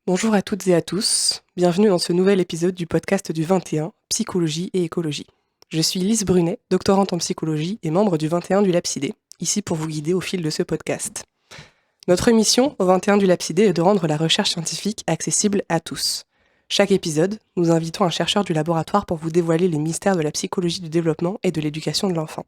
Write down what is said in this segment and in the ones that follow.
Bonjour à toutes et à tous, bienvenue dans ce nouvel épisode du podcast du 21, Psychologie et écologie. Je suis Lise Brunet, doctorante en psychologie et membre du 21 du Lapsidé, ici pour vous guider au fil de ce podcast. Notre mission au 21 du Lapsidé est de rendre la recherche scientifique accessible à tous. Chaque épisode, nous invitons un chercheur du laboratoire pour vous dévoiler les mystères de la psychologie du développement et de l'éducation de l'enfant.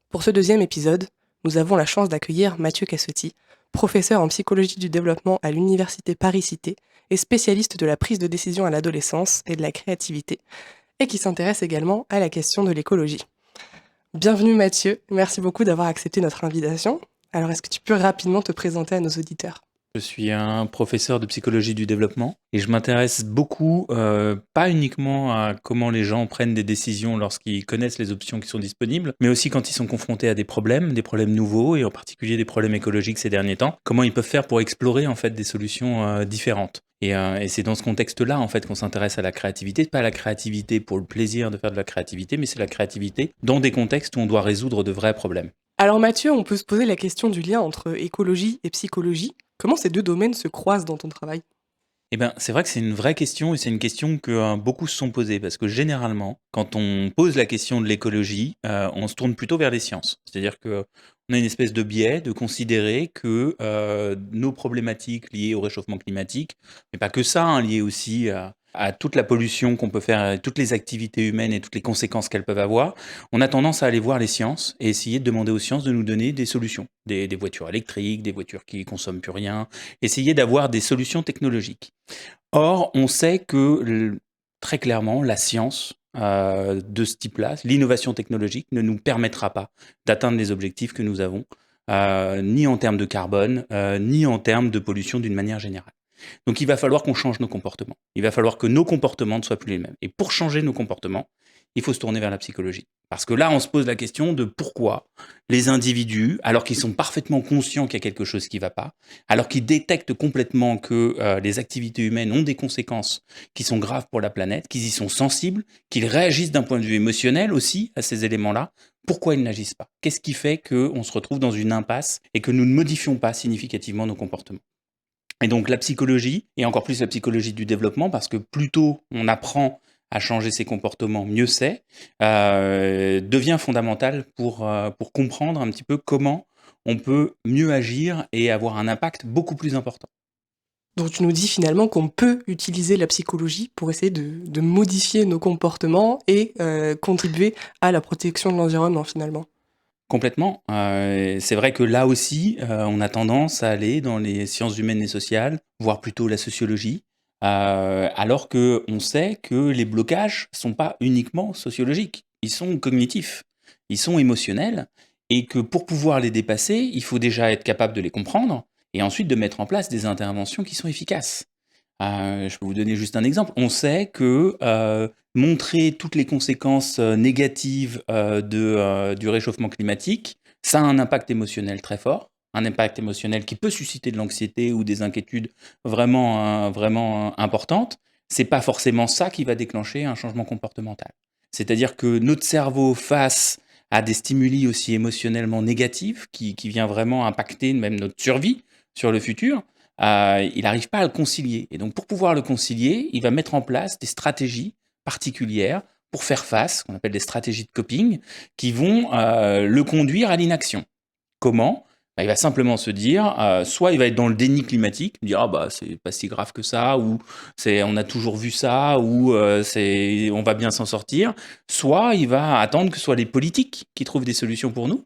Pour ce deuxième épisode, nous avons la chance d'accueillir Mathieu Cassotti, professeur en psychologie du développement à l'Université Paris-Cité et spécialiste de la prise de décision à l'adolescence et de la créativité, et qui s'intéresse également à la question de l'écologie. Bienvenue Mathieu, merci beaucoup d'avoir accepté notre invitation. Alors est-ce que tu peux rapidement te présenter à nos auditeurs ? Je suis un professeur de psychologie du développement et je m'intéresse beaucoup, pas uniquement à comment les gens prennent des décisions lorsqu'ils connaissent les options qui sont disponibles, mais aussi quand ils sont confrontés à des problèmes nouveaux et en particulier des problèmes écologiques ces derniers temps. Comment ils peuvent faire pour explorer en fait des solutions différentes. Et c'est dans ce contexte-là en fait qu'on s'intéresse à la créativité, pas la créativité pour le plaisir de faire de la créativité, mais c'est la créativité dans des contextes où on doit résoudre de vrais problèmes. Alors Mathieu, on peut se poser la question du lien entre écologie et psychologie. Comment ces deux domaines se croisent dans ton travail ? Eh ben, c'est vrai que c'est une vraie question et c'est une question que beaucoup se sont posées parce que généralement, quand on pose la question de l'écologie, on se tourne plutôt vers les sciences. C'est-à-dire que on a une espèce de biais de considérer que nos problématiques liées au réchauffement climatique, mais pas que ça, hein, liées aussi à toute la pollution qu'on peut faire, à toutes les activités humaines et toutes les conséquences qu'elles peuvent avoir, on a tendance à aller voir les sciences et essayer de demander aux sciences de nous donner des solutions, des voitures électriques, des voitures qui consomment plus rien, essayer d'avoir des solutions technologiques. Or, on sait que très clairement, la science de ce type-là, l'innovation technologique, ne nous permettra pas d'atteindre les objectifs que nous avons, ni en termes de carbone, ni en termes de pollution d'une manière générale. Donc il va falloir qu'on change nos comportements. Il va falloir que nos comportements ne soient plus les mêmes. Et pour changer nos comportements, il faut se tourner vers la psychologie. Parce que là, on se pose la question de pourquoi les individus, alors qu'ils sont parfaitement conscients qu'il y a quelque chose qui ne va pas, alors qu'ils détectent complètement que les activités humaines ont des conséquences qui sont graves pour la planète, qu'ils y sont sensibles, qu'ils réagissent d'un point de vue émotionnel aussi à ces éléments-là, pourquoi ils n'agissent pas? Qu'est-ce qui fait qu'on se retrouve dans une impasse et que nous ne modifions pas significativement nos comportements? Et donc la psychologie, et encore plus la psychologie du développement, parce que plus tôt on apprend à changer ses comportements, mieux c'est, devient fondamentale pour comprendre un petit peu comment on peut mieux agir et avoir un impact beaucoup plus important. Donc tu nous dis finalement qu'on peut utiliser la psychologie pour essayer de modifier nos comportements et contribuer à la protection de l'environnement finalement. Complètement. C'est vrai que là aussi, on a tendance à aller dans les sciences humaines et sociales, voire plutôt la sociologie, alors qu'on sait que les blocages sont pas uniquement sociologiques, ils sont cognitifs, ils sont émotionnels et que pour pouvoir les dépasser, il faut déjà être capable de les comprendre et ensuite de mettre en place des interventions qui sont efficaces. Je peux vous donner juste un exemple. On sait que montrer toutes les conséquences négatives du réchauffement climatique, ça a un impact émotionnel très fort, un impact émotionnel qui peut susciter de l'anxiété ou des inquiétudes vraiment importantes. C'est pas forcément ça qui va déclencher un changement comportemental. C'est-à-dire que notre cerveau face à des stimuli aussi émotionnellement négatifs qui vient vraiment impacter même notre survie sur le futur, il n'arrive pas à le concilier. Et donc, pour pouvoir le concilier, il va mettre en place des stratégies particulières pour faire face, qu'on appelle des stratégies de coping, qui vont le conduire à l'inaction. Comment? Bah, il va simplement se dire, soit il va être dans le déni climatique, dire ah bah c'est pas si grave que ça, ou c'est on a toujours vu ça, ou c'est on va bien s'en sortir. Soit il va attendre que ce soit les politiques qui trouvent des solutions pour nous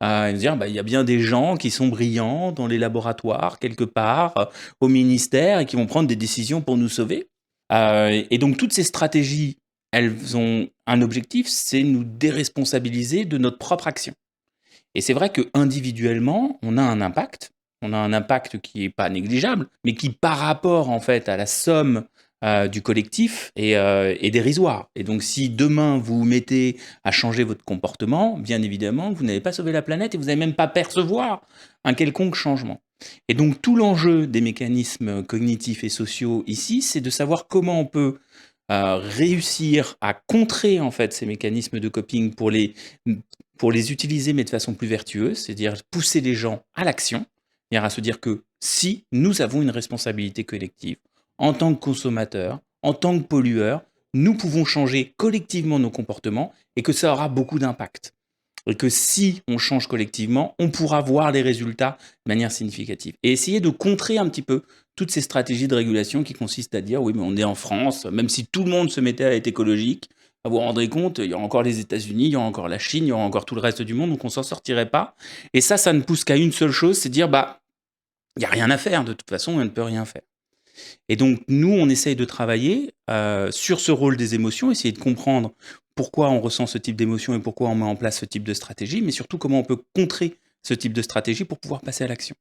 à dire, bah, il y a bien des gens qui sont brillants dans les laboratoires, quelque part, au ministère, et qui vont prendre des décisions pour nous sauver. Et donc, toutes ces stratégies, elles ont un objectif, c'est nous déresponsabiliser de notre propre action. Et c'est vrai que individuellement, on a un impact. On a un impact qui est pas négligeable, mais qui, par rapport en fait à la somme du collectif, est dérisoire. Et donc, si demain vous vous mettez à changer votre comportement, bien évidemment, vous n'allez pas sauver la planète et vous n'allez même pas percevoir un quelconque changement. Et donc, tout l'enjeu des mécanismes cognitifs et sociaux ici, c'est de savoir comment on peut réussir à contrer en fait ces mécanismes de coping pour les utiliser mais de façon plus vertueuse, c'est-à-dire pousser les gens à l'action. c'est-à-dire à se dire que si nous avons une responsabilité collective, en tant que consommateurs, en tant que pollueurs, nous pouvons changer collectivement nos comportements et que ça aura beaucoup d'impact. Et que si on change collectivement, on pourra voir les résultats de manière significative. Et essayer de contrer un petit peu toutes ces stratégies de régulation qui consistent à dire oui, mais on est en France, même si tout le monde se mettait à être écologique, vous vous rendrez compte, il y a encore les États-Unis, il y a encore la Chine, il y a encore tout le reste du monde, donc on s'en sortirait pas. Et ça ne pousse qu'à une seule chose, c'est dire bah il n'y a rien à faire, de toute façon, on ne peut rien faire. Et donc, nous, on essaye de travailler sur ce rôle des émotions, essayer de comprendre pourquoi on ressent ce type d'émotion et pourquoi on met en place ce type de stratégie, mais surtout comment on peut contrer ce type de stratégie pour pouvoir passer à l'action.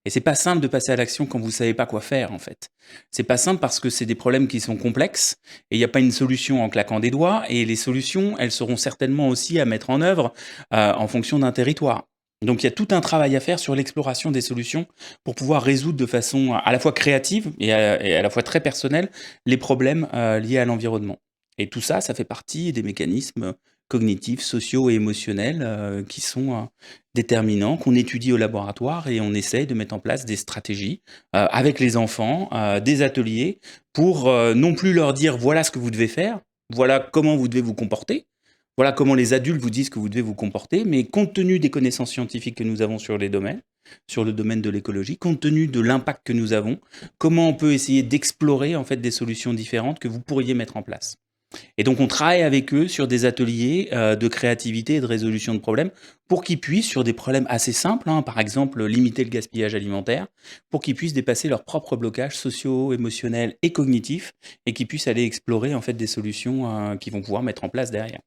Et c'est pas simple de passer à l'action quand vous savez pas quoi faire, en fait. C'est pas simple parce que c'est des problèmes qui sont complexes et il n'y a pas une solution en claquant des doigts. Et les solutions, elles seront certainement aussi à mettre en œuvre en fonction d'un territoire. Donc il y a tout un travail à faire sur l'exploration des solutions pour pouvoir résoudre de façon à la fois créative et à la fois très personnelle les problèmes liés à l'environnement. Et tout ça, ça fait partie des mécanismes cognitifs, sociaux et émotionnels qui sont déterminants, qu'on étudie au laboratoire et on essaie de mettre en place des stratégies avec les enfants, des ateliers, pour non plus leur dire voilà ce que vous devez faire, voilà comment vous devez vous comporter, voilà comment les adultes vous disent que vous devez vous comporter, mais compte tenu des connaissances scientifiques que nous avons sur les domaines, sur le domaine de l'écologie, compte tenu de l'impact que nous avons, comment on peut essayer d'explorer en fait des solutions différentes que vous pourriez mettre en place. Et donc on travaille avec eux sur des ateliers de créativité et de résolution de problèmes pour qu'ils puissent, sur des problèmes assez simples, par exemple limiter le gaspillage alimentaire, pour qu'ils puissent dépasser leurs propres blocages sociaux, émotionnels et cognitifs et qu'ils puissent aller explorer en fait des solutions qu'ils vont pouvoir mettre en place derrière.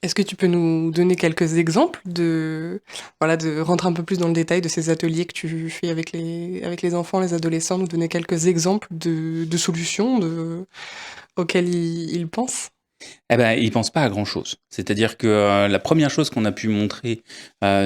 Est-ce que tu peux nous donner quelques exemples de rentrer un peu plus dans le détail de ces ateliers que tu fais avec les enfants, les adolescents, nous donner quelques exemples de solutions auxquelles ils pensent? Eh ben, ils pensent pas à grand-chose. C'est-à-dire que la première chose qu'on a pu montrer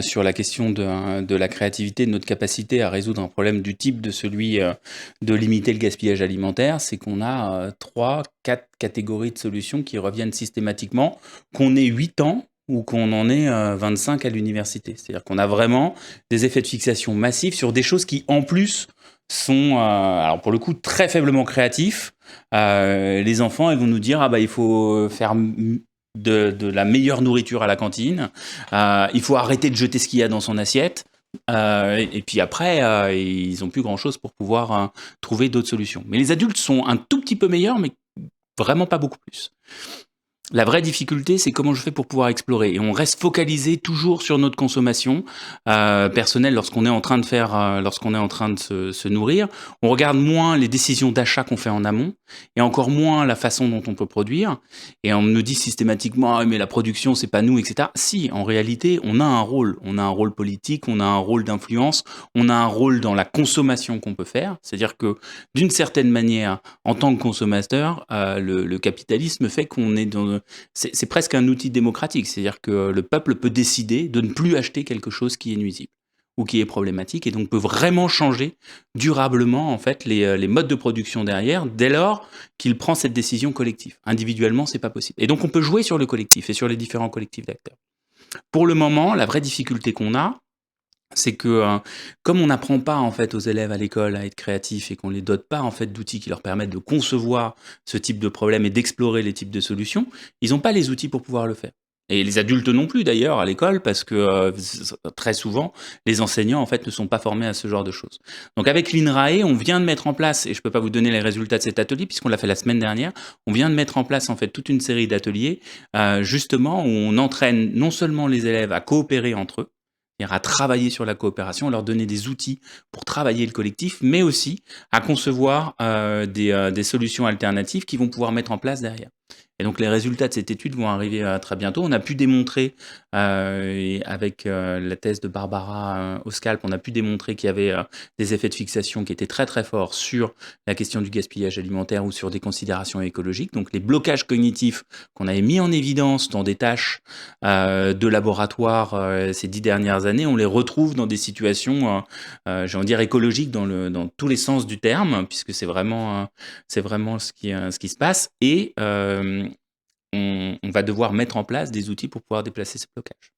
sur la question de la créativité, de notre capacité à résoudre un problème du type de celui de limiter le gaspillage alimentaire, c'est qu'on a 3, 4 catégories de solutions qui reviennent systématiquement, qu'on ait 8 ans ou qu'on en ait 25 à l'université. C'est-à-dire qu'on a vraiment des effets de fixation massifs sur des choses qui, en plus, sont, alors pour le coup, très faiblement créatifs. Les enfants, ils vont nous dire, ah bah, il faut faire de la meilleure nourriture à la cantine, il faut arrêter de jeter ce qu'il y a dans son assiette, et puis après, ils n'ont plus grand-chose pour pouvoir trouver d'autres solutions. Mais les adultes sont un tout petit peu meilleurs, mais vraiment pas beaucoup plus. La vraie difficulté, c'est comment je fais pour pouvoir explorer. Et on reste focalisé toujours sur notre consommation personnelle lorsqu'on est en train de lorsqu'on est en train de se nourrir. On regarde moins les décisions d'achat qu'on fait en amont et encore moins la façon dont on peut produire. Et on nous dit systématiquement, ah, mais la production, c'est pas nous, etc. Si, en réalité, on a un rôle. On a un rôle politique, on a un rôle d'influence, on a un rôle dans la consommation qu'on peut faire. C'est-à-dire que, d'une certaine manière, en tant que consommateur, le capitalisme fait qu'on est dans c'est presque un outil démocratique, c'est-à-dire que le peuple peut décider de ne plus acheter quelque chose qui est nuisible ou qui est problématique et donc peut vraiment changer durablement en fait les modes de production derrière dès lors qu'il prend cette décision collective. Individuellement, c'est pas possible. Et donc on peut jouer sur le collectif et sur les différents collectifs d'acteurs. Pour le moment, la vraie difficulté qu'on a, c'est que comme on n'apprend pas en fait aux élèves à l'école à être créatifs et qu'on les dote pas en fait d'outils qui leur permettent de concevoir ce type de problème et d'explorer les types de solutions, ils n'ont pas les outils pour pouvoir le faire. Et les adultes non plus d'ailleurs à l'école parce que très souvent les enseignants en fait ne sont pas formés à ce genre de choses. Donc avec l'INRAE, on vient de mettre en place, et je peux pas vous donner les résultats de cet atelier puisqu'on l'a fait la semaine dernière, on vient de mettre en place en fait toute une série d'ateliers justement où on entraîne non seulement les élèves à coopérer entre eux, c'est-à-dire à travailler sur la coopération, leur donner des outils pour travailler le collectif, mais aussi à concevoir des solutions alternatives qu'ils vont pouvoir mettre en place derrière. Et donc les résultats de cette étude vont arriver très bientôt. On a pu démontrer, avec la thèse de Barbara au scalp, on a pu démontrer qu'il y avait des effets de fixation qui étaient très très forts sur la question du gaspillage alimentaire ou sur des considérations écologiques. Donc les blocages cognitifs qu'on avait mis en évidence dans des tâches de laboratoire ces 10 dernières années, on les retrouve dans des situations, j'ai envie de dire, écologiques dans tous les sens du terme, puisque c'est vraiment ce qui se passe. Et on va devoir mettre en place des outils pour pouvoir déplacer ces blocages.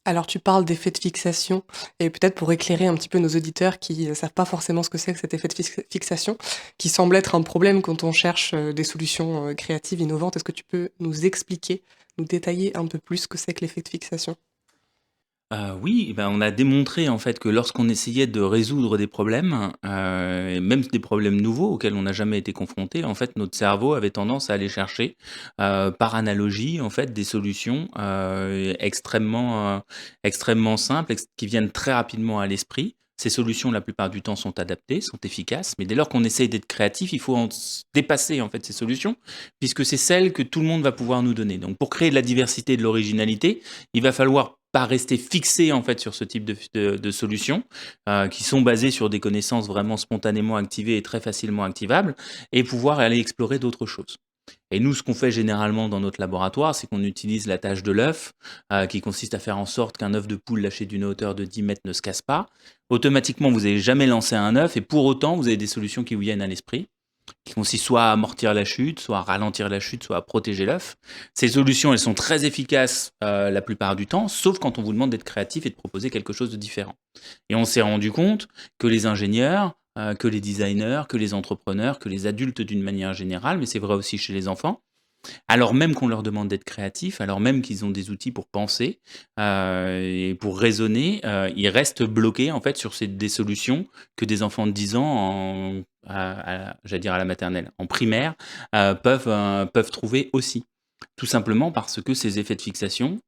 Alors tu parles d'effet de fixation et peut-être pour éclairer un petit peu nos auditeurs qui ne savent pas forcément ce que c'est que cet effet de fixation, qui semble être un problème quand on cherche des solutions créatives, innovantes. Est-ce que tu peux nous expliquer, nous détailler un peu plus ce que c'est que l'effet de fixation? Oui, eh ben, on a démontré en fait que lorsqu'on essayait de résoudre des problèmes, et même des problèmes nouveaux auxquels on n'a jamais été confronté, en fait, notre cerveau avait tendance à aller chercher, par analogie, en fait, des solutions, extrêmement simples, qui viennent très rapidement à l'esprit. Ces solutions, la plupart du temps, sont adaptées, sont efficaces, mais dès lors qu'on essaye d'être créatif, il faut dépasser en fait ces solutions, puisque c'est celles que tout le monde va pouvoir nous donner. Donc pour créer de la diversité et de l'originalité, il va falloir pas rester fixé en fait sur ce type de solutions qui sont basées sur des connaissances vraiment spontanément activées et très facilement activables, et pouvoir aller explorer d'autres choses. Et nous, ce qu'on fait généralement dans notre laboratoire, c'est qu'on utilise la tâche de l'œuf, qui consiste à faire en sorte qu'un œuf de poule lâché d'une hauteur de 10 mètres ne se casse pas. Automatiquement, vous n'avez jamais lancé un œuf, et pour autant, vous avez des solutions qui vous viennent à l'esprit, qui consiste soit à amortir la chute, soit à ralentir la chute, soit à protéger l'œuf. Ces solutions, elles sont très efficaces la plupart du temps, sauf quand on vous demande d'être créatif et de proposer quelque chose de différent. Et on s'est rendu compte que les ingénieurs, que les designers, que les entrepreneurs, que les adultes d'une manière générale, mais c'est vrai aussi chez les enfants, alors même qu'on leur demande d'être créatifs, alors même qu'ils ont des outils pour penser et pour raisonner, ils restent bloqués en fait sur des solutions que des enfants de 10 ans, j'allais dire à la maternelle, en primaire, peuvent trouver aussi. Tout simplement parce que ces effets de fixation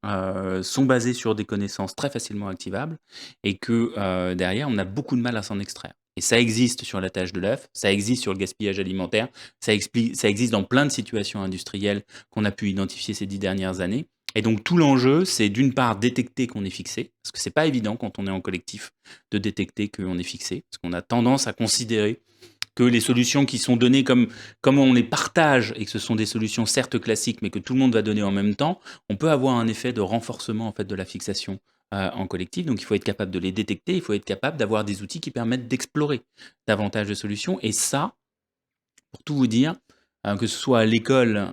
sont basés sur des connaissances très facilement activables, et que derrière, on a beaucoup de mal à s'en extraire. Et ça existe sur la tâche de l'œuf, ça existe sur le gaspillage alimentaire, ça existe dans plein de situations industrielles qu'on a pu identifier ces 10 dernières années. Et donc tout l'enjeu, c'est d'une part détecter qu'on est fixé, parce que c'est pas évident quand on est en collectif de détecter qu'on est fixé, parce qu'on a tendance à considérer que les solutions qui sont données comme on les partage, et que ce sont des solutions certes classiques, mais que tout le monde va donner en même temps, on peut avoir un effet de renforcement en fait de la fixation en collectif. Donc il faut être capable de les détecter, il faut être capable d'avoir des outils qui permettent d'explorer davantage de solutions. Et ça, pour tout vous dire, que ce soit à l'école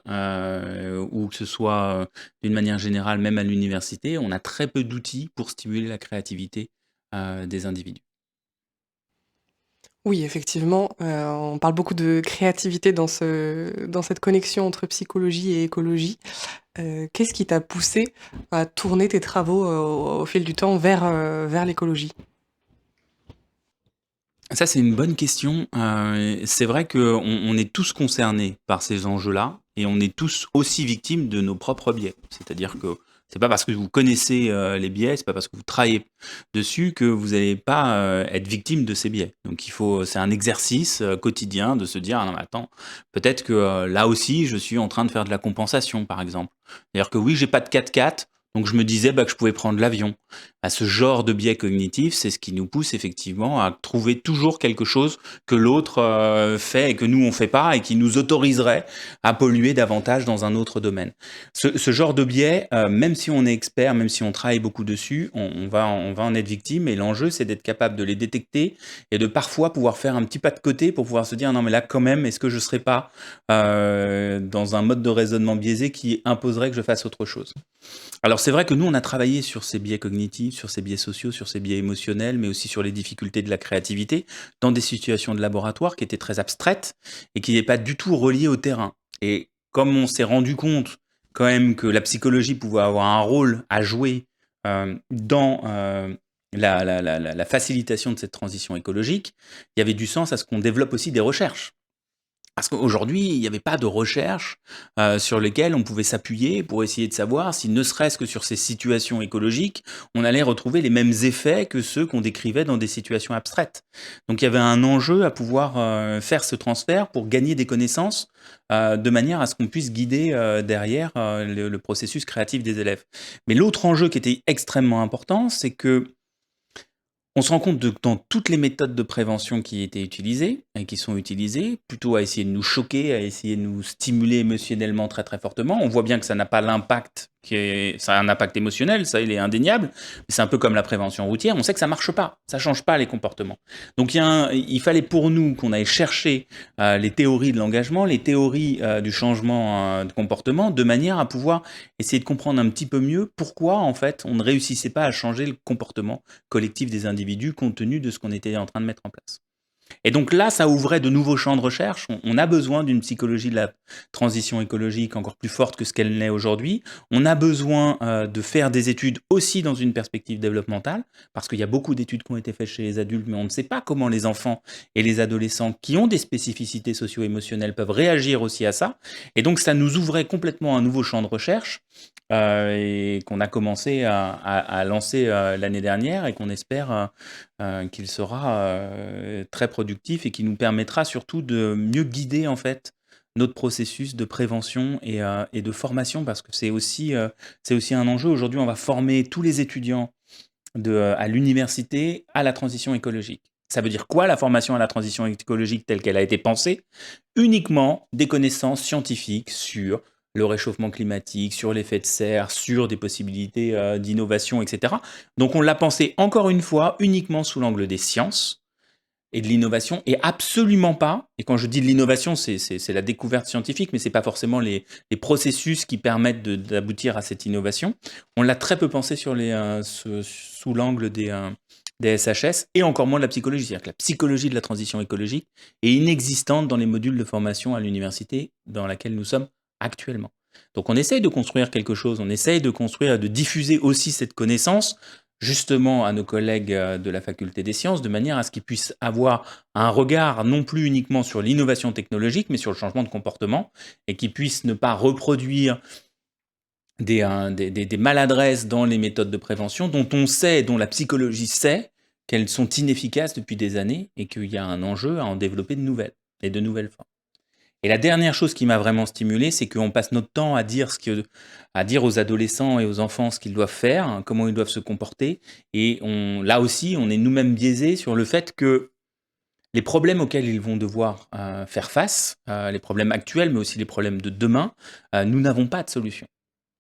ou que ce soit d'une manière générale, même à l'université, on a très peu d'outils pour stimuler la créativité des individus. Oui, effectivement, on parle beaucoup de créativité dans cette connexion entre psychologie et écologie. Qu'est-ce qui t'a poussé à tourner tes travaux, au fil du temps vers l'écologie? Ça, c'est une bonne question. C'est vrai qu'on est tous concernés par ces enjeux-là, et on est tous aussi victimes de nos propres biais. C'est-à-dire que c'est pas parce que vous connaissez les biais, c'est pas parce que vous travaillez dessus que vous n'allez pas être victime de ces biais. Donc c'est un exercice quotidien de se dire: ah non, mais attends, peut-être que là aussi, je suis en train de faire de la compensation, par exemple. C'est-à-dire que oui, j'ai pas de 4x4, donc je me disais que je pouvais prendre l'avion. À ce genre de biais cognitif, c'est ce qui nous pousse effectivement à trouver toujours quelque chose que l'autre fait et que nous on fait pas, et qui nous autoriserait à polluer davantage dans un autre domaine. Ce genre de biais, même si on est expert, même si on travaille beaucoup dessus, on va en être victime, et l'enjeu c'est d'être capable de les détecter et de parfois pouvoir faire un petit pas de côté pour pouvoir se dire: non mais là quand même, est-ce que je serais pas dans un mode de raisonnement biaisé qui imposerait que je fasse autre chose? Alors c'est vrai que nous, on a travaillé sur ces biais cognitifs, sur ces biais sociaux, sur ces biais émotionnels, mais aussi sur les difficultés de la créativité, dans des situations de laboratoire qui étaient très abstraites et qui n'étaient pas du tout reliées au terrain. Et comme on s'est rendu compte quand même que la psychologie pouvait avoir un rôle à jouer dans la facilitation de cette transition écologique, il y avait du sens à ce qu'on développe aussi des recherches. Parce qu'aujourd'hui, il n'y avait pas de recherche sur lesquelles on pouvait s'appuyer pour essayer de savoir si, ne serait-ce que sur ces situations écologiques, on allait retrouver les mêmes effets que ceux qu'on décrivait dans des situations abstraites. Donc il y avait un enjeu à pouvoir faire ce transfert pour gagner des connaissances de manière à ce qu'on puisse guider derrière le processus créatif des élèves. Mais l'autre enjeu qui était extrêmement important, c'est que on se rend compte que dans toutes les méthodes de prévention qui étaient utilisées et qui sont utilisées, plutôt à essayer de nous choquer, à essayer de nous stimuler émotionnellement très très fortement, on voit bien que ça n'a pas l'impact ça a un impact émotionnel, ça il est indéniable, mais c'est un peu comme la prévention routière, on sait que ça marche pas, ça change pas les comportements. Donc il fallait pour nous qu'on aille chercher les théories de l'engagement, les théories du changement de comportement, de manière à pouvoir essayer de comprendre un petit peu mieux pourquoi en fait on ne réussissait pas à changer le comportement collectif des individus compte tenu de ce qu'on était en train de mettre en place. Et donc là, ça ouvrait de nouveaux champs de recherche. On a besoin d'une psychologie de la transition écologique encore plus forte que ce qu'elle n'est aujourd'hui. On a besoin de faire des études aussi dans une perspective développementale, parce qu'il y a beaucoup d'études qui ont été faites chez les adultes, mais on ne sait pas comment les enfants et les adolescents qui ont des spécificités socio-émotionnelles peuvent réagir aussi à ça. Et donc ça nous ouvrait complètement un nouveau champ de recherche et qu'on a commencé à lancer l'année dernière et qu'on espère qu'il sera très productif et qui nous permettra surtout de mieux guider en fait notre processus de prévention et de formation, parce que c'est aussi un enjeu. Aujourd'hui, on va former tous les étudiants à l'université à la transition écologique. Ça veut dire quoi la formation à la transition écologique telle qu'elle a été pensée? Uniquement des connaissances scientifiques sur le réchauffement climatique, sur l'effet de serre, sur des possibilités d'innovation, etc. Donc on l'a pensé encore une fois uniquement sous l'angle des sciences et de l'innovation, et absolument pas, et quand je dis de l'innovation, c'est la découverte scientifique, mais c'est pas forcément les processus qui permettent d'aboutir à cette innovation. On l'a très peu pensé sous l'angle des SHS, et encore moins de la psychologie. C'est-à-dire que la psychologie de la transition écologique est inexistante dans les modules de formation à l'université dans laquelle nous sommes actuellement. Donc on essaye de construire quelque chose, on essaye de construire, de diffuser aussi cette connaissance justement à nos collègues de la faculté des sciences, de manière à ce qu'ils puissent avoir un regard non plus uniquement sur l'innovation technologique, mais sur le changement de comportement, et qu'ils puissent ne pas reproduire des maladresses dans les méthodes de prévention dont on sait, dont la psychologie sait qu'elles sont inefficaces depuis des années, et qu'il y a un enjeu à en développer de nouvelles, et de nouvelles formes. Et la dernière chose qui m'a vraiment stimulé, c'est qu'on passe notre temps à dire aux adolescents et aux enfants ce qu'ils doivent faire, hein, comment ils doivent se comporter. Et là aussi, on est nous-mêmes biaisés sur le fait que les problèmes auxquels ils vont devoir faire face, les problèmes actuels, mais aussi les problèmes de demain, nous n'avons pas de solution.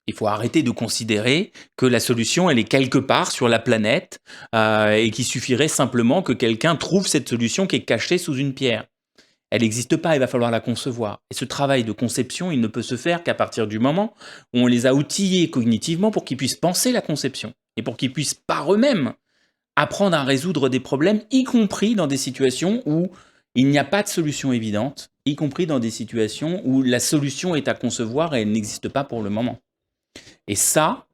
Il faut arrêter de considérer que la solution, elle est quelque part sur la planète et qu'il suffirait simplement que quelqu'un trouve cette solution qui est cachée sous une pierre. Elle n'existe pas, il va falloir la concevoir. Et ce travail de conception, il ne peut se faire qu'à partir du moment où on les a outillés cognitivement pour qu'ils puissent penser la conception et pour qu'ils puissent par eux-mêmes apprendre à résoudre des problèmes, y compris dans des situations où il n'y a pas de solution évidente, y compris dans des situations où la solution est à concevoir et elle n'existe pas pour le moment. Et ça,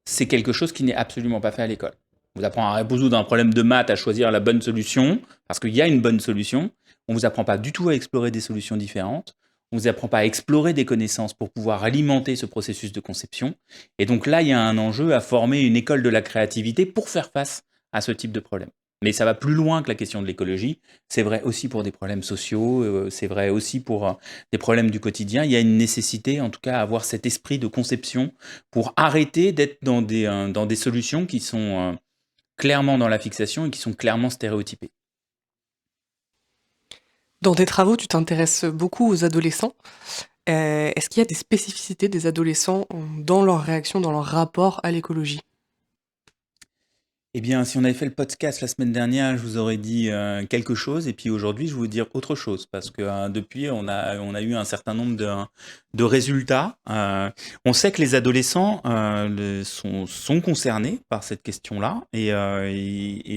c'est quelque chose qui n'est absolument pas fait à l'école. On vous apprend à résoudre un problème de maths, à choisir la bonne solution, parce qu'il y a une bonne solution. On ne vous apprend pas du tout à explorer des solutions différentes. On ne vous apprend pas à explorer des connaissances pour pouvoir alimenter ce processus de conception. Et donc là, il y a un enjeu à former une école de la créativité pour faire face à ce type de problème. Mais ça va plus loin que la question de l'écologie. C'est vrai aussi pour des problèmes sociaux, c'est vrai aussi pour des problèmes du quotidien. Il y a une nécessité, en tout cas, à avoir cet esprit de conception pour arrêter d'être dans des solutions qui sont clairement dans la fixation et qui sont clairement stéréotypées. Dans tes travaux, tu t'intéresses beaucoup aux adolescents. Est-ce qu'il y a des spécificités des adolescents dans leur réaction, dans leur rapport à l'écologie? Eh bien, si on avait fait le podcast la semaine dernière, je vous aurais dit quelque chose, et puis aujourd'hui, je vais vous dire autre chose, parce que depuis, on a eu un certain nombre de résultats. On sait que les adolescents sont concernés par cette question-là, et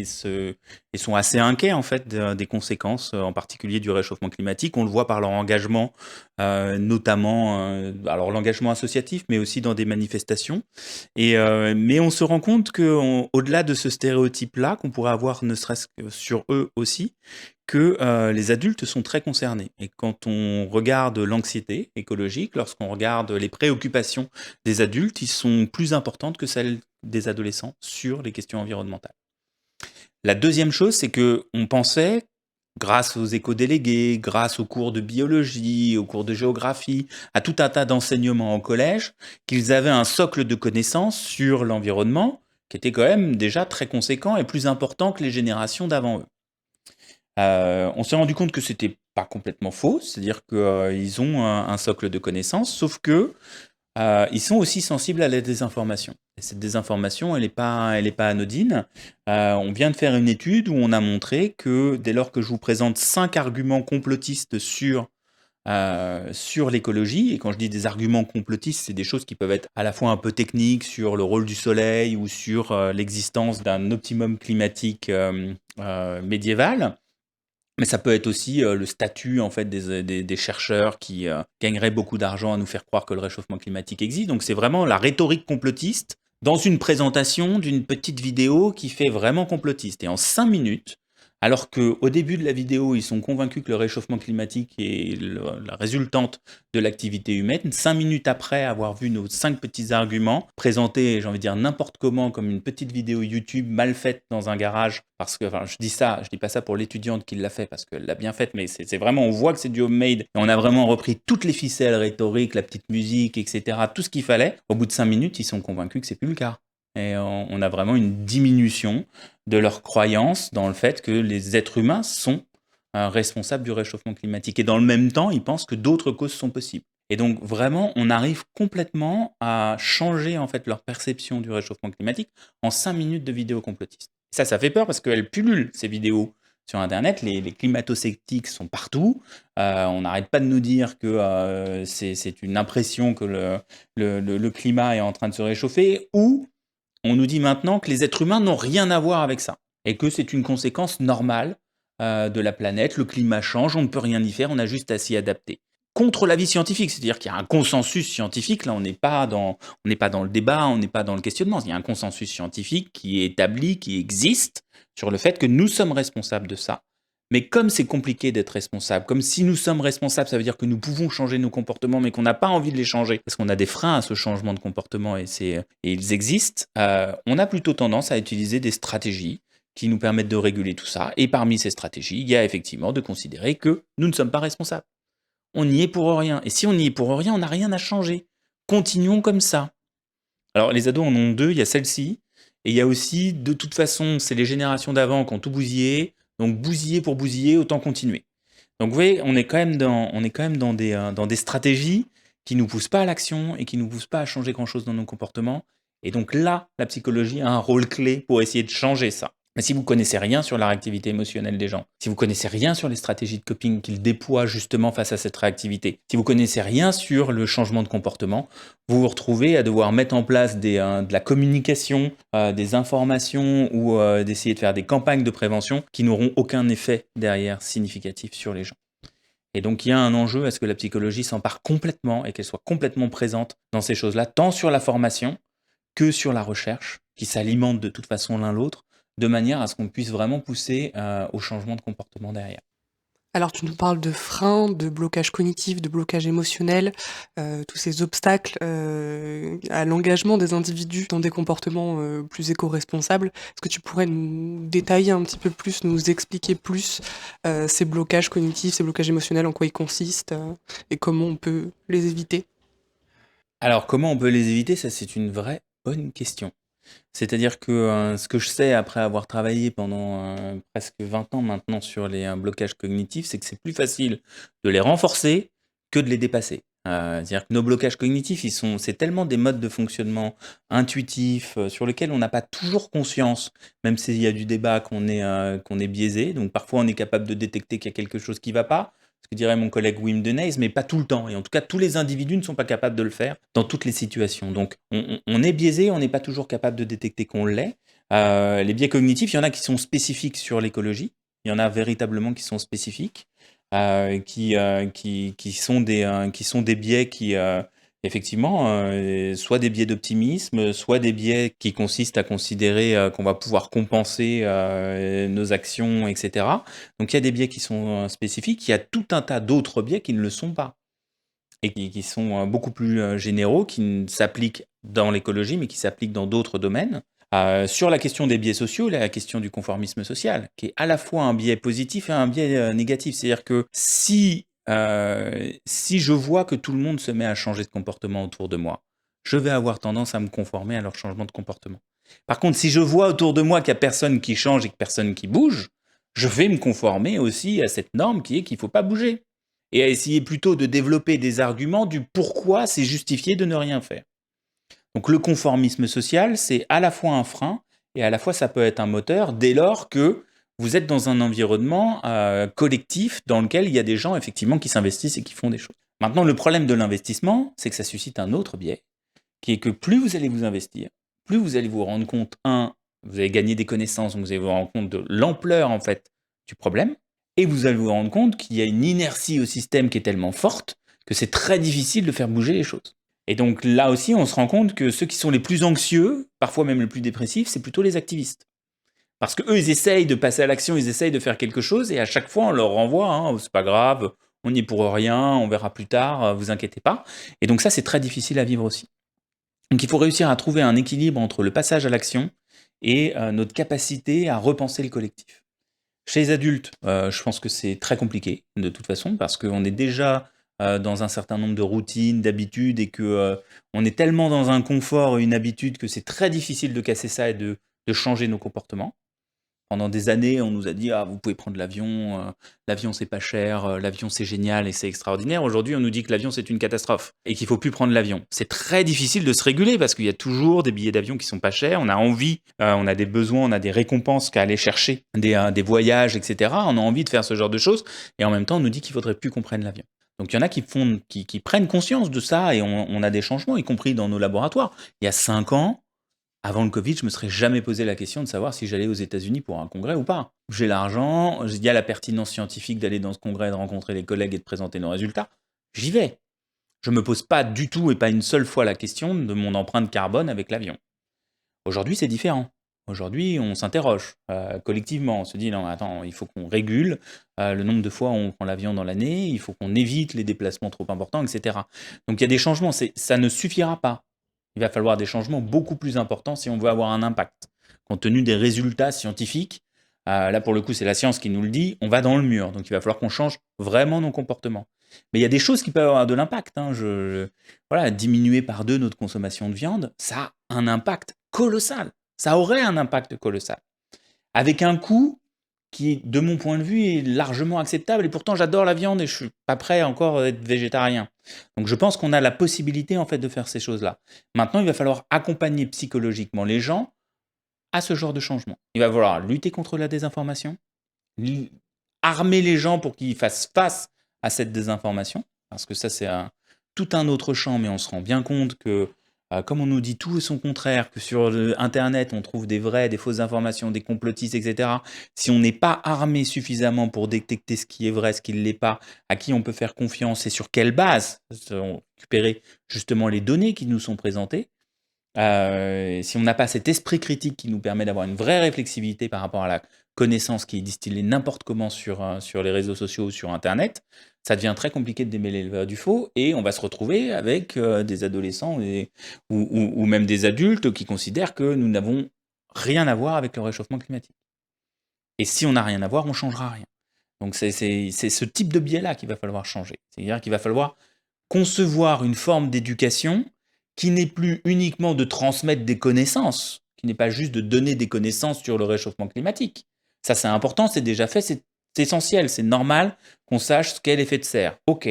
sont assez inquiets en fait des conséquences, en particulier du réchauffement climatique. On le voit par leur engagement, notamment, alors l'engagement associatif, mais aussi dans des manifestations. Mais on se rend compte qu'au-delà de ce stéréotype-là, qu'on pourrait avoir ne serait-ce que sur eux aussi, que les adultes sont très concernés. Et quand on regarde l'anxiété écologique, lorsqu'on regarde les préoccupations des adultes, ils sont plus importantes que celles des adolescents sur les questions environnementales. La deuxième chose, c'est qu'on pensait, grâce aux éco-délégués, grâce aux cours de biologie, aux cours de géographie, à tout un tas d'enseignements au collège, qu'ils avaient un socle de connaissances sur l'environnement qui était quand même déjà très conséquent et plus important que les générations d'avant eux. On s'est rendu compte que c'était pas complètement faux, c'est-à-dire qu'ils ont un socle de connaissances, sauf que ils sont aussi sensibles à la désinformation. Et cette désinformation, elle est pas anodine. On vient de faire une étude où on a montré que dès lors que je vous présente 5 arguments complotistes sur l'écologie, et quand je dis des arguments complotistes, c'est des choses qui peuvent être à la fois un peu techniques sur le rôle du soleil ou sur l'existence d'un optimum climatique médiéval, mais ça peut être aussi le statut en fait des chercheurs qui gagneraient beaucoup d'argent à nous faire croire que le réchauffement climatique existe. Donc c'est vraiment la rhétorique complotiste dans une présentation d'une petite vidéo qui fait vraiment complotiste. Et en 5 minutes, alors qu'au début de la vidéo, ils sont convaincus que le réchauffement climatique est la résultante de l'activité humaine, 5 minutes après avoir vu nos 5 petits arguments, présentés, j'ai envie de dire, n'importe comment, comme une petite vidéo YouTube mal faite dans un garage, parce que, enfin, je dis pas ça pour l'étudiante qui l'a fait, parce qu'elle l'a bien faite, mais c'est vraiment, on voit que c'est du homemade, et on a vraiment repris toutes les ficelles rhétoriques, la petite musique, etc., tout ce qu'il fallait. Au bout de 5 minutes, ils sont convaincus que c'est plus le cas. Et on a vraiment une diminution de leur croyance dans le fait que les êtres humains sont responsables du réchauffement climatique. Et dans le même temps, ils pensent que d'autres causes sont possibles. Et donc vraiment, on arrive complètement à changer en fait leur perception du réchauffement climatique en 5 minutes de vidéos complotistes. Et ça fait peur parce qu'elles pullulent, ces vidéos sur Internet. Les climato-sceptiques sont partout. On n'arrête pas de nous dire que c'est une impression que le climat est en train de se réchauffer, ou on nous dit maintenant que les êtres humains n'ont rien à voir avec ça et que c'est une conséquence normale de la planète. Le climat change, on ne peut rien y faire, on a juste à s'y adapter. Contre l'avis scientifique, c'est-à-dire qu'il y a un consensus scientifique, là on n'est pas dans le débat, on n'est pas dans le questionnement, il y a un consensus scientifique qui est établi, qui existe sur le fait que nous sommes responsables de ça. Mais comme c'est compliqué d'être responsable, comme si nous sommes responsables, ça veut dire que nous pouvons changer nos comportements, mais qu'on n'a pas envie de les changer, parce qu'on a des freins à ce changement de comportement et ils existent, on a plutôt tendance à utiliser des stratégies qui nous permettent de réguler tout ça. Et parmi ces stratégies, il y a effectivement de considérer que nous ne sommes pas responsables. On n'y est pour rien. Et si on n'y est pour rien, on n'a rien à changer. Continuons comme ça. Alors les ados en ont deux, il y a celle-ci, et il y a aussi, de toute façon, c'est les générations d'avant qui ont tout bousillé, donc bousiller pour bousiller, autant continuer. Donc vous voyez, on est quand même dans des stratégies qui ne nous poussent pas à l'action et qui ne nous poussent pas à changer grand-chose dans nos comportements. Et donc là, la psychologie a un rôle clé pour essayer de changer ça. Mais si vous connaissez rien sur la réactivité émotionnelle des gens, si vous connaissez rien sur les stratégies de coping qu'ils déploient justement face à cette réactivité, si vous connaissez rien sur le changement de comportement, vous vous retrouvez à devoir mettre en place de la communication, des informations ou d'essayer de faire des campagnes de prévention qui n'auront aucun effet derrière significatif sur les gens. Et donc il y a un enjeu à ce que la psychologie s'empare complètement et qu'elle soit complètement présente dans ces choses-là, tant sur la formation que sur la recherche, qui s'alimentent de toute façon l'un l'autre, de manière à ce qu'on puisse vraiment pousser au changement de comportement derrière. Alors tu nous parles de freins, de blocage cognitif, de blocage émotionnel, tous ces obstacles à l'engagement des individus dans des comportements plus éco-responsables. Est-ce que tu pourrais nous détailler un petit peu plus, nous expliquer plus ces blocages cognitifs, ces blocages émotionnels, en quoi ils consistent et comment on peut les éviter? Alors comment on peut les éviter? Ça, c'est une vraie bonne question. C'est-à-dire que ce que je sais après avoir travaillé pendant presque 20 ans maintenant sur les blocages cognitifs, c'est que c'est plus facile de les renforcer que de les dépasser. C'est-à-dire que nos blocages cognitifs, c'est tellement des modes de fonctionnement intuitifs sur lesquels on n'a pas toujours conscience, même s'il y a du débat qu'on est biaisé. Donc parfois on est capable de détecter qu'il y a quelque chose qui ne va pas, ce que dirait mon collègue Wim de Nys, mais pas tout le temps. Et en tout cas, tous les individus ne sont pas capables de le faire dans toutes les situations. Donc, on est biaisé, on n'est pas toujours capable de détecter qu'on l'est. Les biais cognitifs, il y en a qui sont spécifiques sur l'écologie. Il y en a véritablement qui sont spécifiques, qui sont des biais qui, effectivement, soit des biais d'optimisme, soit des biais qui consistent à considérer qu'on va pouvoir compenser nos actions, etc. Donc il y a des biais qui sont spécifiques, il y a tout un tas d'autres biais qui ne le sont pas et qui sont beaucoup plus généraux, qui ne s'appliquent dans l'écologie, mais qui s'appliquent dans d'autres domaines. Sur la question des biais sociaux, la question du conformisme social, qui est à la fois un biais positif et un biais négatif. C'est-à-dire que si je vois que tout le monde se met à changer de comportement autour de moi, je vais avoir tendance à me conformer à leur changement de comportement. Par contre, si je vois autour de moi qu'il n'y a personne qui change et que personne qui bouge, je vais me conformer aussi à cette norme qui est qu'il ne faut pas bouger. et à essayer plutôt de développer des arguments du pourquoi c'est justifié de ne rien faire. Donc le conformisme social, c'est à la fois un frein et à la fois ça peut être un moteur dès lors que vous êtes dans un environnement collectif dans lequel il y a des gens effectivement qui s'investissent et qui font des choses. Maintenant, le problème de l'investissement, c'est que ça suscite un autre biais, qui est que plus vous allez vous investir, plus vous allez vous rendre compte, vous allez gagner des connaissances, donc vous allez vous rendre compte de l'ampleur en fait du problème, et vous allez vous rendre compte qu'il y a une inertie au système qui est tellement forte que c'est très difficile de faire bouger les choses. Et donc là aussi, on se rend compte que ceux qui sont les plus anxieux, parfois même les plus dépressifs, c'est plutôt les activistes. Parce qu'eux, ils essayent de passer à l'action, ils essayent de faire quelque chose, et à chaque fois, on leur renvoie, c'est pas grave, on n'y est pour rien, on verra plus tard, vous inquiétez pas. Et donc ça, c'est très difficile à vivre aussi. Donc il faut réussir à trouver un équilibre entre le passage à l'action et notre capacité à repenser le collectif. Chez les adultes, je pense que c'est très compliqué, de toute façon, parce qu'on est déjà dans un certain nombre de routines, d'habitudes, et que on est tellement dans un confort et une habitude que c'est très difficile de casser ça et de changer nos comportements. Pendant des années, on nous a dit: «Ah, vous pouvez prendre l'avion c'est pas cher, l'avion c'est génial et c'est extraordinaire». Aujourd'hui, on nous dit que l'avion c'est une catastrophe et qu'il faut plus prendre l'avion. C'est très difficile de se réguler parce qu'il y a toujours des billets d'avion qui sont pas chers. On a envie, on a des besoins, on a des récompenses qu'à aller chercher, des voyages, et cetera. On a envie de faire ce genre de choses et en même temps, on nous dit qu'il faudrait plus qu'on prenne l'avion. Donc il y en a qui prennent conscience de ça et on a des changements, y compris dans nos laboratoires. Il y a 5 ans, avant le Covid, je me serais jamais posé la question de savoir si j'allais aux États-Unis pour un congrès ou pas. J'ai l'argent, il y a la pertinence scientifique d'aller dans ce congrès, de rencontrer les collègues et de présenter nos résultats. J'y vais. Je me pose pas du tout et pas une seule fois la question de mon empreinte carbone avec l'avion. Aujourd'hui, c'est différent. Aujourd'hui, on s'interroge collectivement. On se dit non, attends, il faut qu'on régule le nombre de fois où on prend l'avion dans l'année. Il faut qu'on évite les déplacements trop importants, etc. Donc il y a des changements. Ça ne suffira pas. Il va falloir des changements beaucoup plus importants si on veut avoir un impact. Compte tenu des résultats scientifiques, là pour le coup c'est la science qui nous le dit, on va dans le mur. Donc il va falloir qu'on change vraiment nos comportements. Mais il y a des choses qui peuvent avoir de l'impact. Voilà, diminuer par 2 notre consommation de viande, ça a un impact colossal. Ça aurait un impact colossal. Avec un coût qui, de mon point de vue, est largement acceptable. Et pourtant, j'adore la viande et je suis pas prêt encore à être végétarien. Donc, je pense qu'on a la possibilité, en fait, de faire ces choses-là. Maintenant, il va falloir accompagner psychologiquement les gens à ce genre de changement. Il va falloir lutter contre la désinformation, armer les gens pour qu'ils fassent face à cette désinformation, parce que ça, c'est tout un autre champ, mais on se rend bien compte que comme on nous dit tout et son contraire, que sur Internet, on trouve des vraies, des fausses informations, des complotistes, etc. Si on n'est pas armé suffisamment pour détecter ce qui est vrai, ce qui ne l'est pas, à qui on peut faire confiance et sur quelle base récupérer justement les données qui nous sont présentées, si on n'a pas cet esprit critique qui nous permet d'avoir une vraie réflexivité par rapport à la connaissance qui est distillée n'importe comment sur les réseaux sociaux ou sur Internet, ça devient très compliqué de démêler le vrai du faux et on va se retrouver avec des adolescents ou même des adultes qui considèrent que nous n'avons rien à voir avec le réchauffement climatique. Et si on n'a rien à voir, on ne changera rien. Donc c'est ce type de biais-là qu'il va falloir changer. C'est-à-dire qu'il va falloir concevoir une forme d'éducation qui n'est plus uniquement de transmettre des connaissances, qui n'est pas juste de donner des connaissances sur le réchauffement climatique. Ça, c'est important, c'est déjà fait, c'est essentiel, c'est normal qu'on sache ce qu'est l'effet de serre. Ok.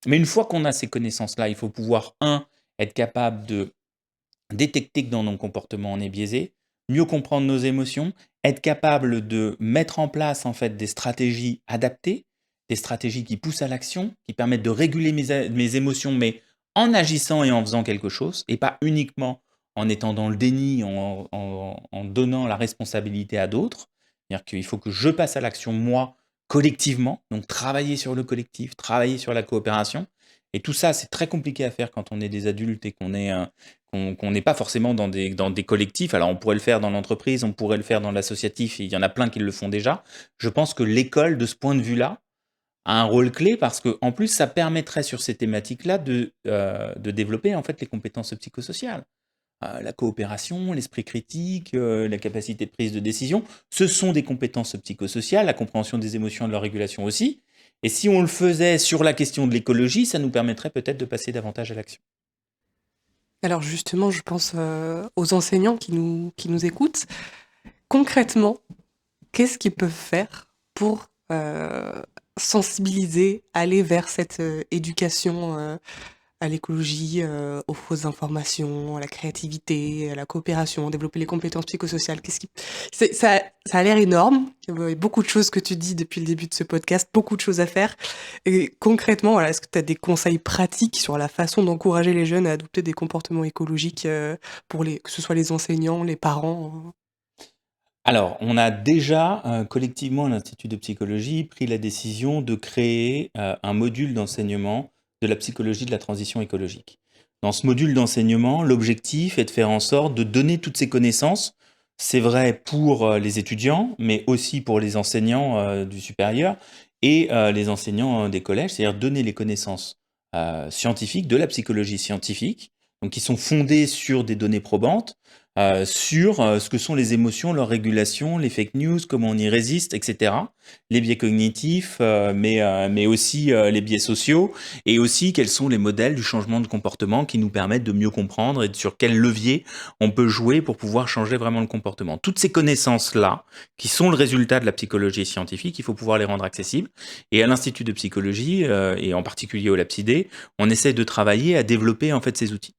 Mais une fois qu'on a ces connaissances-là, il faut pouvoir, être capable de détecter que dans nos comportements on est biaisé, mieux comprendre nos émotions, être capable de mettre en place en fait des stratégies adaptées, des stratégies qui poussent à l'action, qui permettent de réguler mes émotions, mais en agissant et en faisant quelque chose, et pas uniquement en étant dans le déni, en donnant la responsabilité à d'autres. C'est-à-dire qu'il faut que je passe à l'action moi, collectivement, donc travailler sur le collectif, travailler sur la coopération. Et tout ça, c'est très compliqué à faire quand on est des adultes et qu'on n'est pas forcément dans des collectifs. Alors, on pourrait le faire dans l'entreprise, on pourrait le faire dans l'associatif, et il y en a plein qui le font déjà. Je pense que l'école, de ce point de vue-là, a un rôle clé parce qu'en plus, ça permettrait sur ces thématiques-là de développer en fait les compétences psychosociales. La coopération, l'esprit critique, la capacité de prise de décision, ce sont des compétences psychosociales, la compréhension des émotions et de leur régulation aussi. Et si on le faisait sur la question de l'écologie, ça nous permettrait peut-être de passer davantage à l'action. Alors justement, je pense aux enseignants qui nous écoutent. Concrètement, qu'est-ce qu'ils peuvent faire pour sensibiliser, aller vers cette éducation à l'écologie, aux fausses informations, à la créativité, à la coopération, développer les compétences psychosociales. Ça a l'air énorme. Il y a beaucoup de choses que tu dis depuis le début de ce podcast, beaucoup de choses à faire. Et concrètement, voilà, est-ce que tu as des conseils pratiques sur la façon d'encourager les jeunes à adopter des comportements écologiques que ce soit les enseignants, les parents? Alors, on a déjà, collectivement à l'Institut de psychologie, pris la décision de créer, un module d'enseignement de la psychologie de la transition écologique. Dans ce module d'enseignement, l'objectif est de faire en sorte de donner toutes ces connaissances. C'est vrai pour, les étudiants, mais aussi pour les enseignants, du supérieur et les enseignants, des collèges. C'est-à-dire donner les connaissances, scientifiques, de la psychologie scientifique, donc qui sont fondées sur des données probantes, sur ce que sont les émotions, leur régulation, les fake news, comment on y résiste, etc. Les biais cognitifs, mais aussi les biais sociaux, et aussi quels sont les modèles du changement de comportement qui nous permettent de mieux comprendre et sur quel levier on peut jouer pour pouvoir changer vraiment le comportement. Toutes ces connaissances-là, qui sont le résultat de la psychologie scientifique, il faut pouvoir les rendre accessibles. Et à l'Institut de psychologie, et en particulier au LabCD, on essaie de travailler à développer en fait ces outils.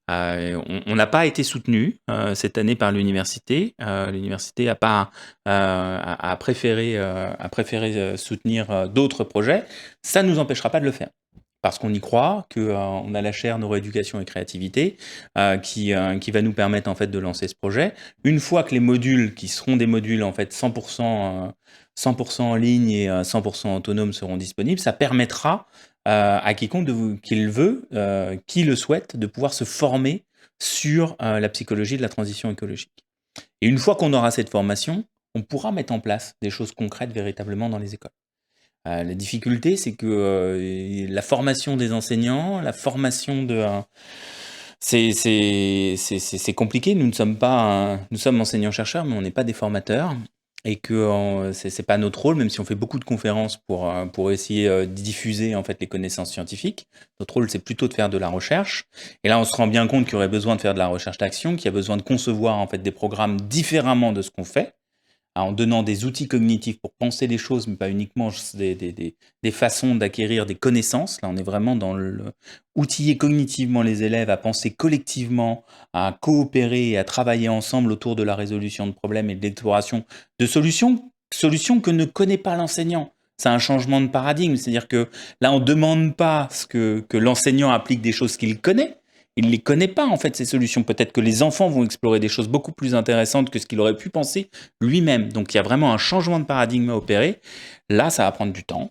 On n'a pas été soutenu cette année par l'université. L'université a préféré soutenir d'autres projets. Ça ne nous empêchera pas de le faire. Parce qu'on y croit, qu'on a la chaire neuroéducation et créativité qui va nous permettre en fait de lancer ce projet. Une fois que les modules, qui seront des modules en fait 100% en ligne et 100% autonomes seront disponibles, ça permettra à quiconque qui le veut, qui le souhaite, de pouvoir se former sur la psychologie de la transition écologique. Et une fois qu'on aura cette formation, on pourra mettre en place des choses concrètes véritablement dans les écoles. La difficulté, c'est que la formation des enseignants, la formation de... c'est compliqué. Nous ne sommes pas, nous sommes enseignants-chercheurs, mais on n'est pas des formateurs. Et que c'est pas notre rôle, même si on fait beaucoup de conférences pour essayer de diffuser en fait les connaissances scientifiques. Notre rôle, c'est plutôt de faire de la recherche. Et là, on se rend bien compte qu'il y aurait besoin de faire de la recherche d'action, qu'il y a besoin de concevoir en fait des programmes différemment de ce qu'on fait, en donnant des outils cognitifs pour penser les choses, mais pas uniquement des façons d'acquérir des connaissances. Là, on est vraiment dans outiller cognitivement les élèves à penser collectivement, à coopérer et à travailler ensemble autour de la résolution de problèmes et de l'exploration de solutions que ne connaît pas l'enseignant. C'est un changement de paradigme, c'est-à-dire que là, on ne demande pas que l'enseignant applique des choses qu'il connaît. Il ne les connaît pas, en fait, ces solutions. Peut-être que les enfants vont explorer des choses beaucoup plus intéressantes que ce qu'il aurait pu penser lui-même. Donc, il y a vraiment un changement de paradigme à opérer. Là, ça va prendre du temps.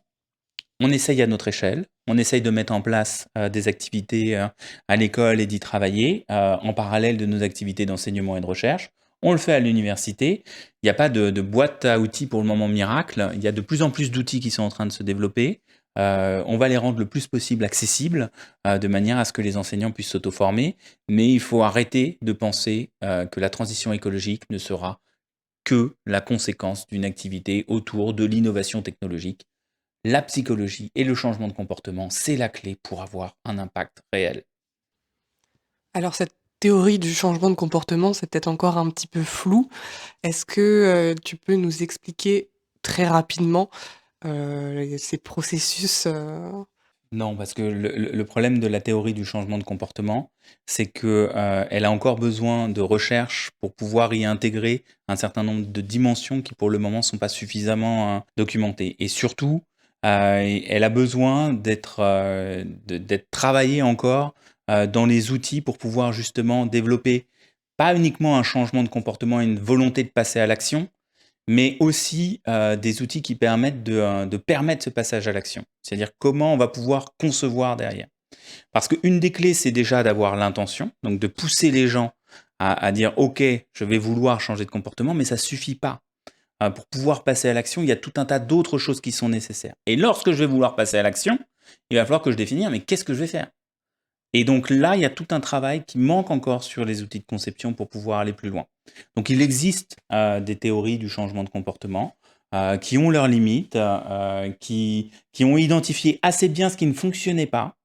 On essaye à notre échelle. On essaye de mettre en place des activités à l'école et d'y travailler en parallèle de nos activités d'enseignement et de recherche. On le fait à l'université. Il n'y a pas de boîte à outils pour le moment miracle. Il y a de plus en plus d'outils qui sont en train de se développer. On va les rendre le plus possible accessibles de manière à ce que les enseignants puissent s'auto-former. Mais il faut arrêter de penser que la transition écologique ne sera que la conséquence d'une activité autour de l'innovation technologique. La psychologie et le changement de comportement, c'est la clé pour avoir un impact réel. Alors cette théorie du changement de comportement, c'est peut-être encore un petit peu flou. Est-ce que tu peux nous expliquer très rapidement ces processus? Non, parce que le problème de la théorie du changement de comportement, c'est que elle a encore besoin de recherche pour pouvoir y intégrer un certain nombre de dimensions qui, pour le moment, sont pas suffisamment documentées. Et surtout, elle a besoin d'être travaillée encore dans les outils pour pouvoir justement développer pas uniquement un changement de comportement et une volonté de passer à l'action, mais aussi des outils qui permettent de permettre ce passage à l'action. C'est-à-dire comment on va pouvoir concevoir derrière. Parce qu'une des clés, c'est déjà d'avoir l'intention, donc de pousser les gens à dire OK, je vais vouloir changer de comportement, mais ça ne suffit pas. Pour pouvoir passer à l'action, il y a tout un tas d'autres choses qui sont nécessaires. Et lorsque je vais vouloir passer à l'action, il va falloir que je définisse, mais qu'est-ce que je vais faire? Et donc là, il y a tout un travail qui manque encore sur les outils de conception pour pouvoir aller plus loin. Donc il existe des théories du changement de comportement qui ont leurs limites, qui ont identifié assez bien ce qui ne fonctionnait pas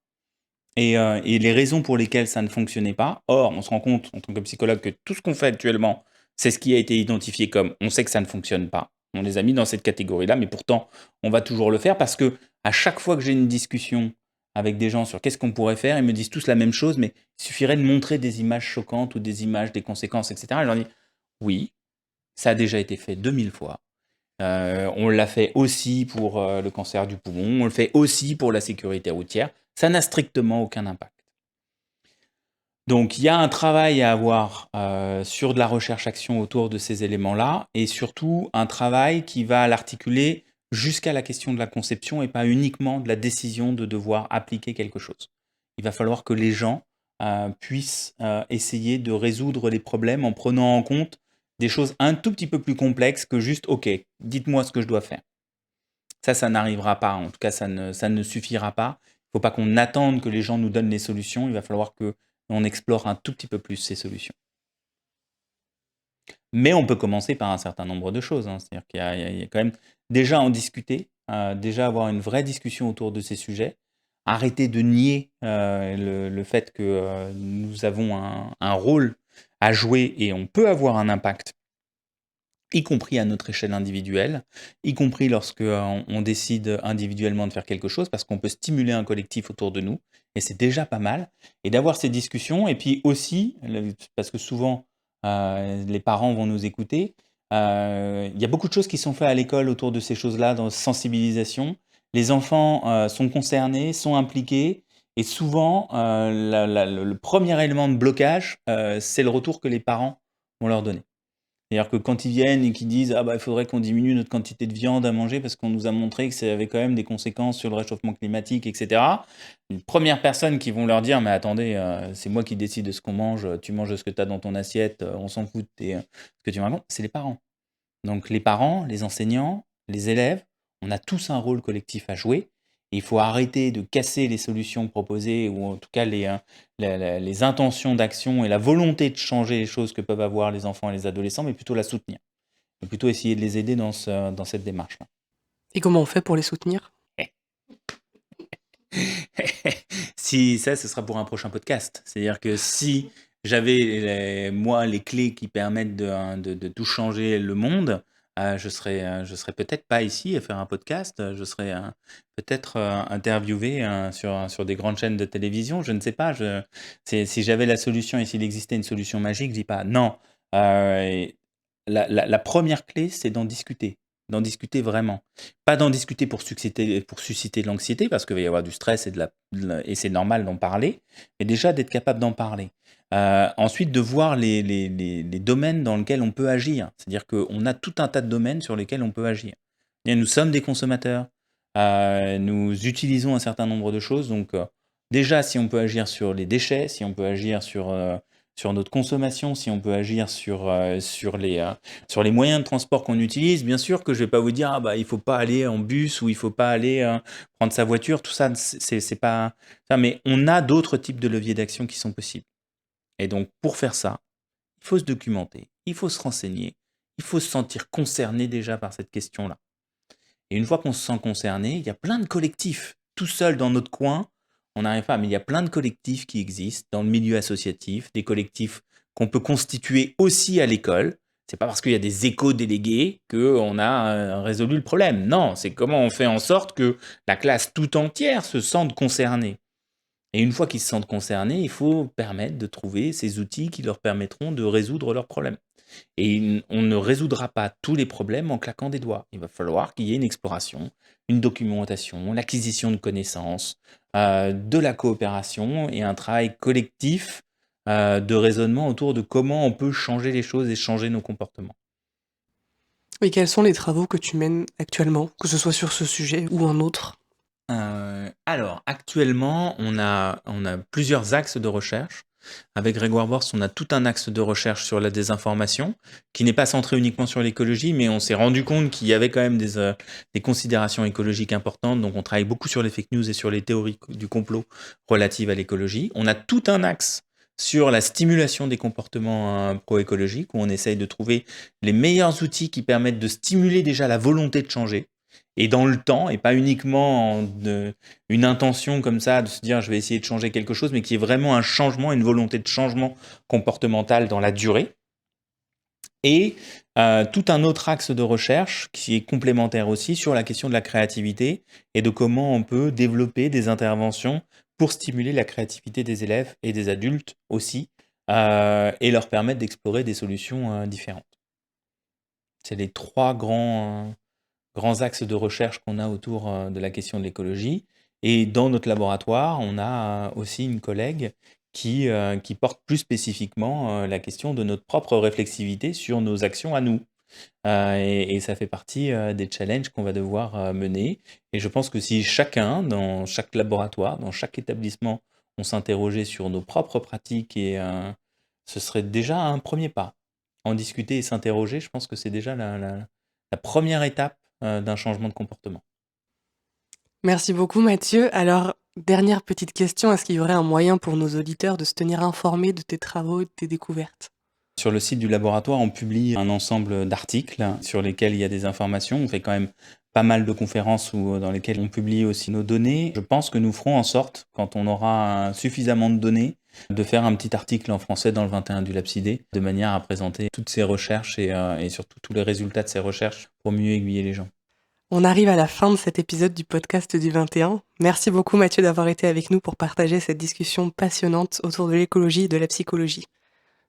et les raisons pour lesquelles ça ne fonctionnait pas. Or, on se rend compte en tant que psychologue que tout ce qu'on fait actuellement, c'est ce qui a été identifié comme on sait que ça ne fonctionne pas. On les a mis dans cette catégorie-là, mais pourtant, on va toujours le faire parce que à chaque fois que j'ai une discussion avec des gens sur qu'est-ce qu'on pourrait faire, ils me disent tous la même chose, mais il suffirait de montrer des images choquantes ou des images, des conséquences, etc. Et je leur dis, oui, ça a déjà été fait 2000 fois. On l'a fait aussi pour le cancer du poumon, on le fait aussi pour la sécurité routière. Ça n'a strictement aucun impact. Donc il y a un travail à avoir sur de la recherche-action autour de ces éléments-là, et surtout un travail qui va l'articuler jusqu'à la question de la conception et pas uniquement de la décision de devoir appliquer quelque chose. Il va falloir que les gens puissent essayer de résoudre les problèmes en prenant en compte des choses un tout petit peu plus complexes que juste « Ok, dites-moi ce que je dois faire ». Ça n'arrivera pas, en tout cas ça ne suffira pas. Il ne faut pas qu'on attende que les gens nous donnent les solutions, il va falloir qu'on explore un tout petit peu plus ces solutions. Mais on peut commencer par un certain nombre de choses, hein. C'est-à-dire qu'il y a quand même déjà en discuter, déjà avoir une vraie discussion autour de ces sujets, arrêter de nier le fait que nous avons un rôle à jouer et on peut avoir un impact, y compris à notre échelle individuelle, y compris lorsque on décide individuellement de faire quelque chose, parce qu'on peut stimuler un collectif autour de nous, et c'est déjà pas mal, et d'avoir ces discussions, et puis aussi, parce que souvent les parents vont nous écouter, il y a beaucoup de choses qui sont faites à l'école autour de ces choses-là, dans sensibilisation. Les enfants sont concernés, sont impliqués, et souvent, le premier élément de blocage, c'est le retour que les parents vont leur donner. C'est-à-dire que quand ils viennent et qu'ils disent « Ah bah, il faudrait qu'on diminue notre quantité de viande à manger parce qu'on nous a montré que ça avait quand même des conséquences sur le réchauffement climatique, etc. » Une première personne qui vont leur dire « Mais attendez, c'est moi qui décide de ce qu'on mange, tu manges ce que tu as dans ton assiette, on s'en fout de ce que tu me racontes. » C'est les parents. Donc les parents, les enseignants, les élèves, on a tous un rôle collectif à jouer. Et il faut arrêter de casser les solutions proposées ou en tout cas les intentions d'action et la volonté de changer les choses que peuvent avoir les enfants et les adolescents, mais plutôt la soutenir. Et plutôt essayer de les aider dans cette démarche-là. Et comment on fait pour les soutenir? Si ça, ce sera pour un prochain podcast. C'est-à-dire que si j'avais, moi, les clés qui permettent de tout changer le monde, je serais peut-être pas ici à faire un podcast, je serais peut-être interviewé sur des grandes chaînes de télévision, je ne sais pas. Si j'avais la solution et s'il existait une solution magique, je dis pas non. La première clé, c'est d'en discuter vraiment. Pas d'en discuter pour susciter de l'anxiété, parce qu'il va y avoir du stress et c'est normal d'en parler, mais déjà d'être capable d'en parler. Ensuite, de voir les domaines dans lesquels on peut agir. C'est-à-dire qu'on a tout un tas de domaines sur lesquels on peut agir. Et nous sommes des consommateurs, nous utilisons un certain nombre de choses, donc déjà si on peut agir sur les déchets, si on peut agir sur notre consommation, si on peut agir sur les moyens de transport qu'on utilise, bien sûr que je ne vais pas vous dire il ne faut pas aller en bus ou il ne faut pas aller prendre sa voiture, tout ça, c'est pas ça, mais on a d'autres types de leviers d'action qui sont possibles. Et donc pour faire ça, il faut se documenter, il faut se renseigner, il faut se sentir concerné déjà par cette question-là. Et une fois qu'on se sent concerné, il y a plein de collectifs. Tout seul dans notre coin, on n'arrive pas, mais il y a plein de collectifs qui existent dans le milieu associatif, des collectifs qu'on peut constituer aussi à l'école. C'est pas parce qu'il y a des éco-délégués qu'on a résolu le problème. Non, c'est comment on fait en sorte que la classe tout entière se sente concernée. Et une fois qu'ils se sentent concernés, il faut permettre de trouver ces outils qui leur permettront de résoudre leurs problèmes. Et on ne résoudra pas tous les problèmes en claquant des doigts. Il va falloir qu'il y ait une exploration, une documentation, l'acquisition de connaissances, de la coopération et un travail collectif de raisonnement autour de comment on peut changer les choses et changer nos comportements. Et quels sont les travaux que tu mènes actuellement, que ce soit sur ce sujet ou un autre? Alors, actuellement, on a plusieurs axes de recherche. Avec Grégoire Borst, on a tout un axe de recherche sur la désinformation, qui n'est pas centré uniquement sur l'écologie, mais on s'est rendu compte qu'il y avait quand même des considérations écologiques importantes. Donc, on travaille beaucoup sur les fake news et sur les théories du complot relatives à l'écologie. On a tout un axe sur la stimulation des comportements pro-écologiques, où on essaye de trouver les meilleurs outils qui permettent de stimuler déjà la volonté de changer, et dans le temps, et pas uniquement une intention comme ça de se dire je vais essayer de changer quelque chose, mais qui est vraiment un changement, une volonté de changement comportemental dans la durée. Et tout un autre axe de recherche qui est complémentaire aussi sur la question de la créativité et de comment on peut développer des interventions pour stimuler la créativité des élèves et des adultes aussi, et leur permettre d'explorer des solutions, différentes. C'est les 3 grands axes de recherche qu'on a autour, de la question de l'écologie et dans notre laboratoire, on a, aussi une collègue qui porte plus spécifiquement, la question de notre propre réflexivité sur nos actions à nous. Et ça fait partie, des challenges qu'on va devoir, mener et je pense que si chacun, dans chaque laboratoire, dans chaque établissement, on s'interrogeait sur nos propres pratiques et ce serait déjà un premier pas. En discuter et s'interroger, je pense que c'est déjà la 1re étape, d'un changement de comportement. Merci beaucoup Mathieu. Alors, dernière petite question, est-ce qu'il y aurait un moyen pour nos auditeurs de se tenir informés de tes travaux et de tes découvertes? Sur le site du laboratoire, on publie un ensemble d'articles sur lesquels il y a des informations. On fait quand même pas mal de conférences dans lesquelles on publie aussi nos données. Je pense que nous ferons en sorte, quand on aura suffisamment de données, de faire un petit article en français dans le 21 du Lapsidé, de manière à présenter toutes ces recherches et surtout tous les résultats de ces recherches pour mieux aiguiller les gens. On arrive à la fin de cet épisode du podcast du 21. Merci beaucoup Mathieu d'avoir été avec nous pour partager cette discussion passionnante autour de l'écologie et de la psychologie.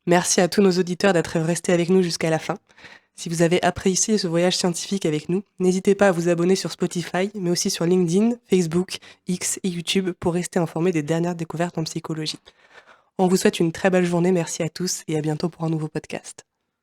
Merci à tous nos auditeurs d'être restés avec nous jusqu'à la fin. Si vous avez apprécié ce voyage scientifique avec nous, n'hésitez pas à vous abonner sur Spotify, mais aussi sur LinkedIn, Facebook, X et YouTube pour rester informé des dernières découvertes en psychologie. On vous souhaite une très belle journée, merci à tous et à bientôt pour un nouveau podcast.